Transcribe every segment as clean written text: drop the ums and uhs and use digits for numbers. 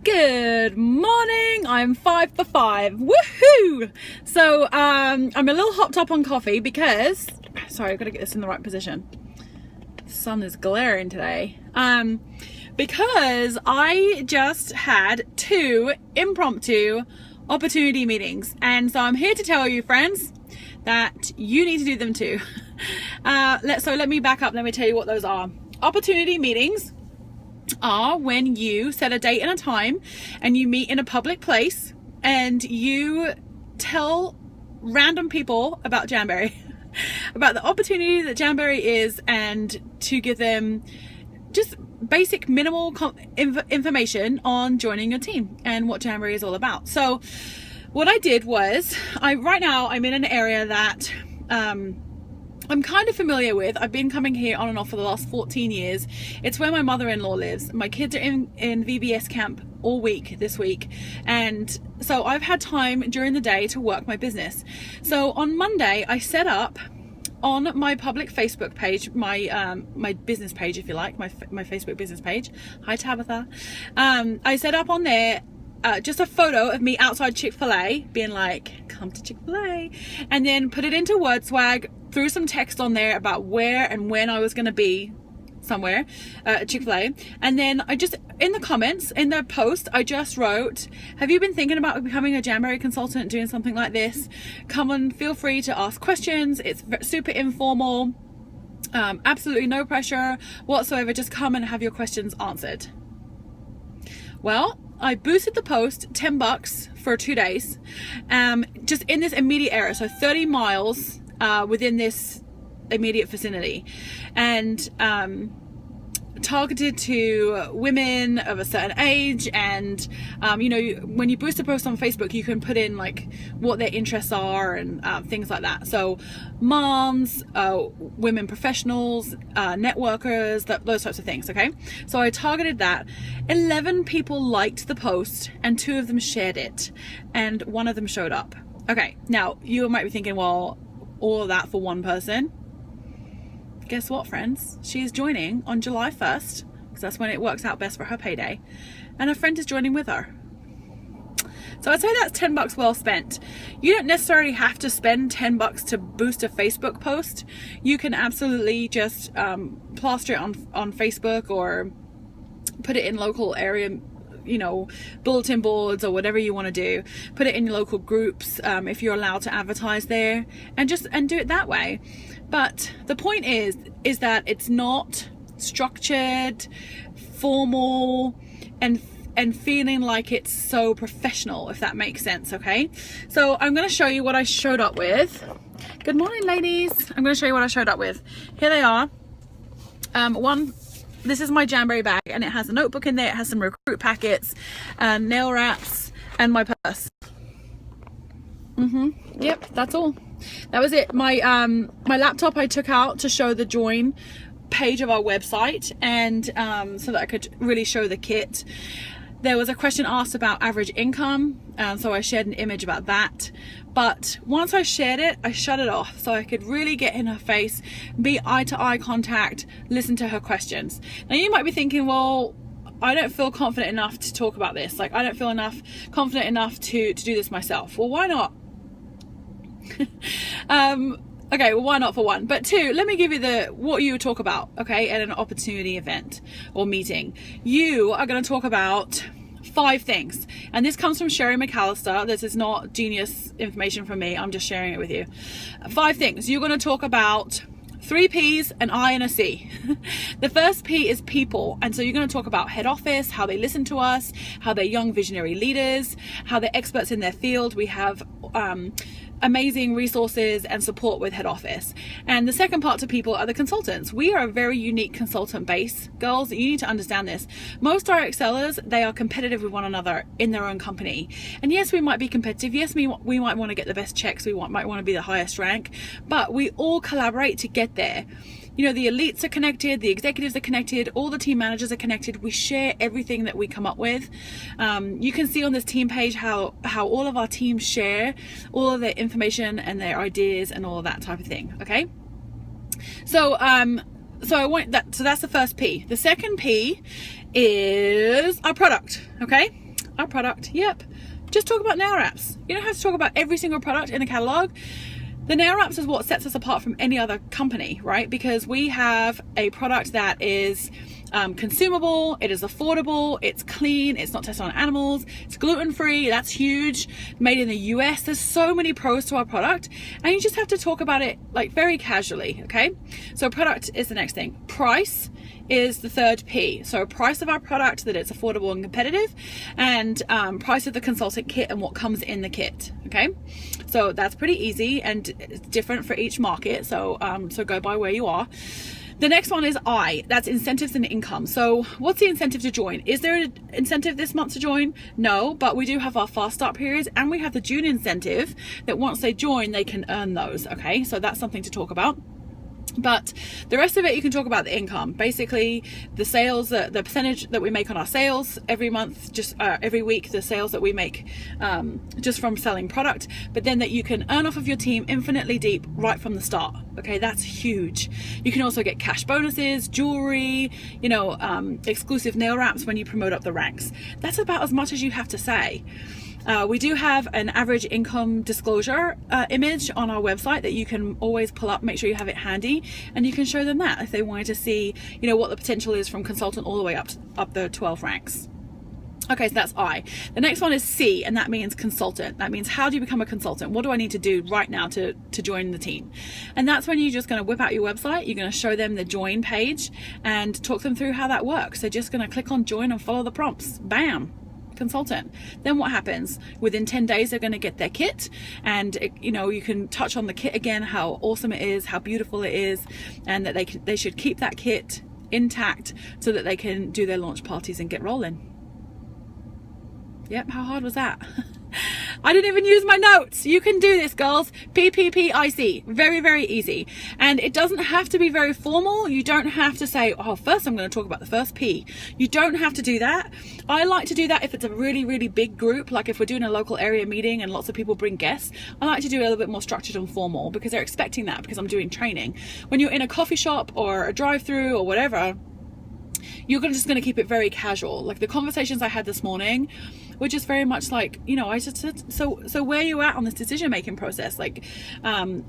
Good morning. I'm 5 for 5. Woohoo! So I'm a little hopped up on coffee because, sorry, I've got to get this in the right position. The sun is glaring today. Because I just had 2 impromptu opportunity meetings, and so I'm here to tell you, friends, that you need to do them too. So let me back up. Let me tell you what those are. Opportunity meetings are when you set a date and a time and you meet in a public place and you tell random people about Jamberry, about the opportunity that Jamberry is, and to give them just basic minimal information on joining your team and what Jamberry is all about. So what I did was, right now I'm in an area that I'm kind of familiar with. I've been coming here on and off for the last 14 years. It's where my mother-in-law lives. My kids are in VBS camp all week this week, and so I've had time during the day to work my business. So on Monday I set up on my public Facebook page, my business page, if you like, my Facebook business page. Hi Tabitha. I set up on there just a photo of me outside Chick-fil-A being like, come to Chick-fil-A, and then put it into WordSwag, threw some text on there about where and when I was going to be somewhere at Chick-fil-A, and then I just, in the comments, in the post, I just wrote, have you been thinking about becoming a Jamberry consultant, doing something like this? Come on, feel free to ask questions. It's super informal, absolutely no pressure whatsoever. Just come and have your questions answered. Well, I boosted the post $10 for 2 days, just in this immediate area, so 30 miles within this immediate vicinity, and targeted to women of a certain age. And you know, when you boost a post on Facebook, you can put in like what their interests are and things like that. So moms, women professionals, networkers, those types of things. Okay, so I targeted that. 11 people liked the post and 2 of them shared it, and 1 of them showed up. Okay, now you might be thinking, well, all of that for 1 person? Guess what, friends? She is joining on July 1st, because that's when it works out best for her payday, and a friend is joining with her. So I'd say that's $10 well spent. You don't necessarily have to spend $10 to boost a Facebook post. You can absolutely just plaster it on Facebook, or put it in local area, you know, bulletin boards or whatever you want to do. Put it in your local groups if you're allowed to advertise there, and do it that way. But the point is that it's not structured, formal, and feeling like it's so professional, if that makes sense. Okay, so I'm going to show you what I showed up with. Good morning, ladies. I'm going to show you what I showed up with. Here they are. This is my Jamberry bag, and it has a notebook in there. It has some recruit packets, nail wraps, and my purse. Yep, that's all. That was it. My laptop I took out to show the join page of our website, and so that I could really show the kit. There was a question asked about average income, so I shared an image about that. But once I shared it, I shut it off so I could really get in her face, be eye-to-eye contact, listen to her questions. Now you might be thinking, well, I don't feel confident enough to talk about this. Like, I don't feel confident enough to do this myself. Well, why not? Okay, well, why not for 1? But 2, let me give you what you would talk about, okay, at an opportunity event or meeting. You are going to talk about 5 things, and this comes from Sherry McAllister. This is not genius information from me. I'm just sharing it with you. 5 things. You're going to talk about 3 P's, an I, and a C. The first P is people, and so you're going to talk about head office, how they listen to us, how they're young visionary leaders, how they're experts in their field. We have amazing resources and support with head office. And the second part to people are the consultants. We are a very unique consultant base. Girls, you need to understand this. Most direct sellers, they are competitive with one another in their own company. And yes, we might be competitive. Yes, we might want to get the best checks. We might want to be the highest rank, but we all collaborate to get there. You know, the elites are connected, the executives are connected, all the team managers are connected. We share everything that we come up with. You can see on this team page how all of our teams share all of their information and their ideas and all of that type of thing. Okay, so that's the first P. The second P is our product. Okay, our product. Yep. Just talk about nail wraps. You don't have to talk about every single product in the catalog. The nail wraps is what sets us apart from any other company, right? Because we have a product that is consumable, it is affordable, it's clean, it's not tested on animals, it's gluten-free, that's huge, made in the US. There's so many pros to our product, and you just have to talk about it like very casually, okay? So product is the next thing. Price is the third P. So price of our product, that it's affordable and competitive, and price of the consultant kit and what comes in the kit, okay? So that's pretty easy, and it's different for each market, so so go by where you are. The next one is I, that's incentives and income. So what's the incentive to join? Is there an incentive this month to join? No, but we do have our fast start periods, and we have the June incentive that once they join, they can earn those, okay? So that's something to talk about. But the rest of it, you can talk about the income. Basically, the sales, the percentage that we make on our sales every month, just every week, the sales that we make just from selling product, but then that you can earn off of your team infinitely deep right from the start. Okay, that's huge. You can also get cash bonuses, jewelry, you know, exclusive nail wraps when you promote up the ranks. That's about as much as you have to say. We do have an average income disclosure image on our website that you can always pull up, make sure you have it handy, and you can show them that if they wanted to see, you know, what the potential is from consultant all the way up the 12 ranks. Okay, so that's I. The next one is C, and that means consultant. That means how do you become a consultant? What do I need to do right now to join the team? And that's when you're just going to whip out your website. You're going to show them the join page and talk them through how that works. They're just going to click on join and follow the prompts. Bam. Consultant. Then what happens? Within 10 days they're going to get their kit, and you know, you can touch on the kit again, how awesome it is, how beautiful it is, and that they should keep that kit intact so that they can do their launch parties and get rolling. Yep, how hard was that? I didn't even use my notes. You can do this, girls. PPPIC. Very, very easy. And it doesn't have to be very formal. You don't have to say, oh, first I'm going to talk about the first P. You don't have to do that. I like to do that if it's a really, really big group, like if we're doing a local area meeting and lots of people bring guests. I like to do it a little bit more structured and formal because they're expecting that, because I'm doing training. When you're in a coffee shop or a drive-through or whatever, you're just going to keep it very casual. Like the conversations I had this morning were just very much like, you know, I just said, so where are you at on this decision making process? Like,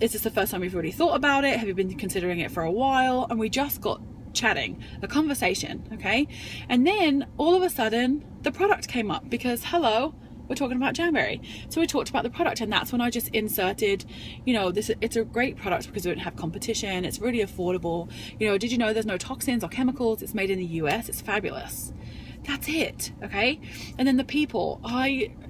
is this the first time you've already thought about it? Have you been considering it for a while? And we just got chatting, a conversation, okay? And then all of a sudden the product came up because, hello, we're talking about Jamberry. So we talked about the product, and that's when I just inserted, you know, it's a great product because we don't have competition. It's really affordable. You know, did you know there's no toxins or chemicals? It's made in the US. It's fabulous. That's it, okay? And then the people,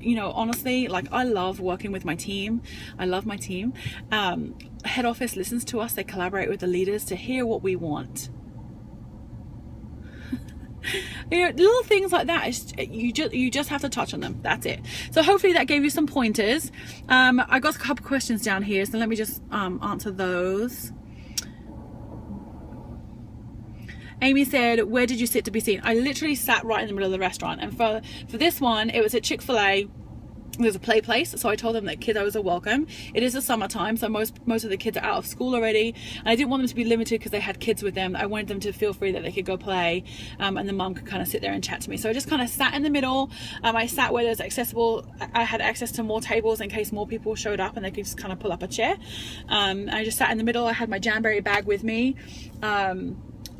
you know, honestly, like I love working with my team. I love my team. Head office listens to us. They collaborate with the leaders to hear what we want. You know, little things like that, you just have to touch on them. That's it. So hopefully that gave you some pointers. I got a couple questions down here, so let me just answer those. Amy said, where did you sit to be seen? I literally sat right in the middle of the restaurant, and for this one it was at Chick-fil-A. There's a play place, so I told them that kiddos are welcome. It is the summertime, so most of the kids are out of school already, and I didn't want them to be limited because they had kids with them. I wanted them to feel free that they could go play, and the mum could kind of sit there and chat to me. So I just kind of sat in the middle. I sat where there's accessible. I had access to more tables in case more people showed up and they could just kind of pull up a chair. I just sat in the middle. I had my Jamberry bag with me.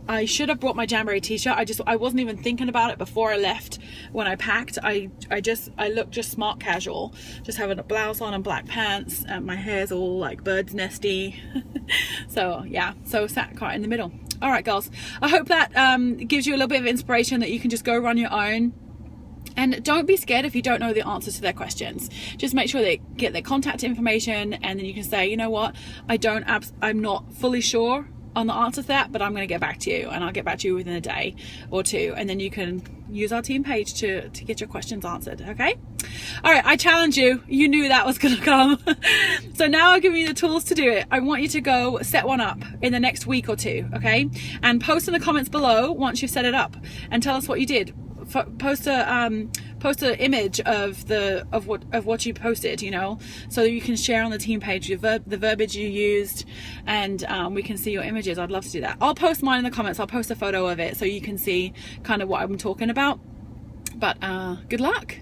I should have brought my Jamberry t-shirt. I wasn't even thinking about it before I left. When I packed, I looked just smart casual, just having a blouse on and black pants, and my hair's all like bird's nesty. So yeah, so sat quite in the middle. All right, girls, I hope that gives you a little bit of inspiration that you can just go run your own. And don't be scared if you don't know the answers to their questions. Just make sure they get their contact information, and then you can say, you know what, I'm not fully sure on the answer to that, but I'm going to get back to you, and I'll get back to you within a day or two, and then you can use our team page to get your questions answered. Okay, all right, I challenge you. You knew that was going to come. So now I'll give you the tools to do it. I want you to go set one up in the next week or two, okay, and post in the comments below once you've set it up and tell us what you did. Post an image of what you posted, you know, so that you can share on the team page the verbiage you used, and we can see your images. I'd love to do that. I'll post mine in the comments. I'll post a photo of it so you can see kind of what I'm talking about. But good luck.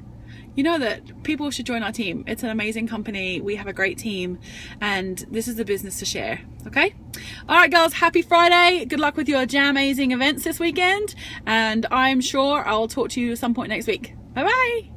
you know that people should join our team. It's an amazing company. We have a great team, and this is the business to share. Okay? All right, girls, happy Friday. Good luck with your jam-azing events this weekend, and I'm sure I'll talk to you at some point next week. Bye-bye.